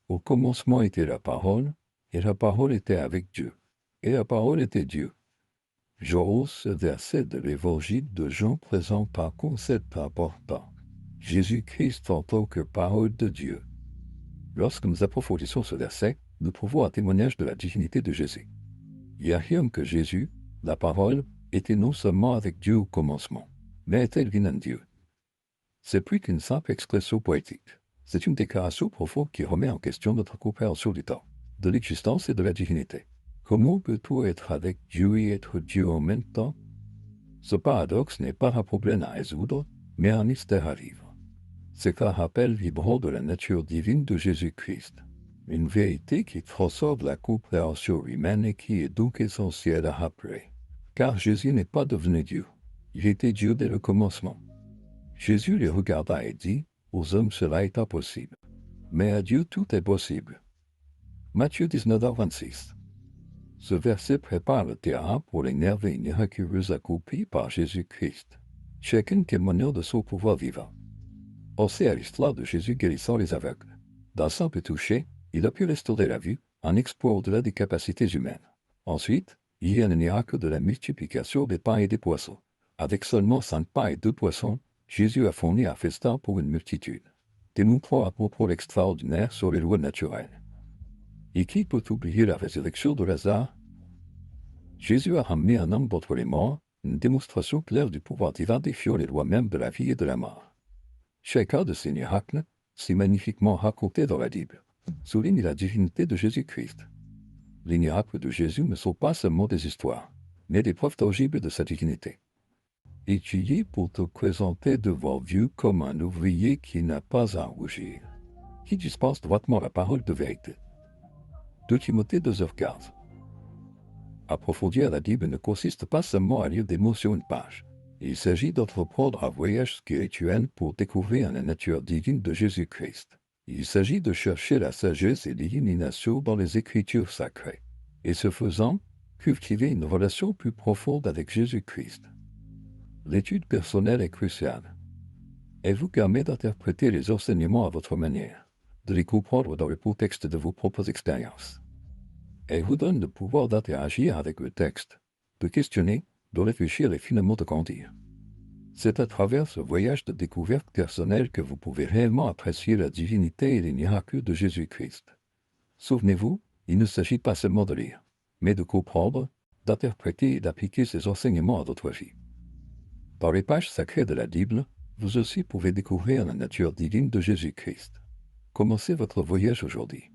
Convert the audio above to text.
Au commencement était la parole, et la parole était avec Dieu, et la parole était Dieu. J'ose ce verset de l'Évangile de Jean présente par concept important. Jésus-Christ en tant que parole de Dieu. Lorsque nous approfondissons ce verset, nous trouvons un témoignage de la divinité de Jésus. Il affirme que Jésus, la parole, était non seulement avec Dieu au commencement, mais était lui Dieu. C'est plus qu'une simple expression poétique. C'est une déclaration profonde qui remet en question notre compréhension du temps, de l'existence et de la divinité. Comment peut-on être avec Dieu et être Dieu en même temps? Ce paradoxe n'est pas un problème à résoudre, mais un mystère à vivre. C'est un rappel vibrant de la nature divine de Jésus-Christ. Une vérité qui transcende la compréhension humaine et qui est donc essentielle à rappeler. Car Jésus n'est pas devenu Dieu. Il était Dieu dès le commencement. Jésus les regarda et dit, aux hommes cela est impossible. Mais à Dieu tout est possible. Matthieu 19:26. Ce verset prépare le terrain pour les merveilles miraculeuses accomplies par Jésus-Christ, chacun témoignant de son pouvoir vivant. Pensez à l'histoire de Jésus guérissant les aveugles. D'un simple toucher, il a pu restaurer la vue, un exploit au-delà des capacités humaines. Ensuite, il y a le miracle de la multiplication des pains et des poissons. Avec seulement 5 pains et 2 poissons, Jésus a fourni un festin pour une multitude, démontrant à propos l'extraordinaire sur les lois naturelles. Et qui peut oublier la résurrection de Lazare? Jésus a ramené un homme d'entre les morts, une démonstration claire du pouvoir divin défiant les lois mêmes de la vie et de la mort. Chacun de ces miracles, si magnifiquement racontés dans la Bible, souligne la divinité de Jésus-Christ. Les miracles de Jésus ne sont pas seulement des histoires, mais des preuves tangibles de sa divinité. Étudié pour te présenter devant Dieu comme un ouvrier qui n'a pas à rougir, qui dispense droitement la parole de vérité. 2 Timothée 2h15. Approfondir la Bible ne consiste pas seulement à lire des mots sur une page. Il s'agit d'entreprendre un voyage spirituel pour découvrir la nature divine de Jésus-Christ. Il s'agit de chercher la sagesse et l'illumination dans les Écritures sacrées. Et ce faisant, cultiver une relation plus profonde avec Jésus-Christ. L'étude personnelle est cruciale. Elle vous permet d'interpréter les enseignements à votre manière, de les comprendre dans le contexte de vos propres expériences. Elle vous donne le pouvoir d'interagir avec le texte, de questionner, de réfléchir et finalement de grandir. C'est à travers ce voyage de découverte personnelle que vous pouvez réellement apprécier la divinité et les miracles de Jésus-Christ. Souvenez-vous, il ne s'agit pas seulement de lire, mais de comprendre, d'interpréter et d'appliquer ces enseignements à votre vie. Dans les pages sacrées de la Bible, vous aussi pouvez découvrir la nature divine de Jésus-Christ. Commencez votre voyage aujourd'hui.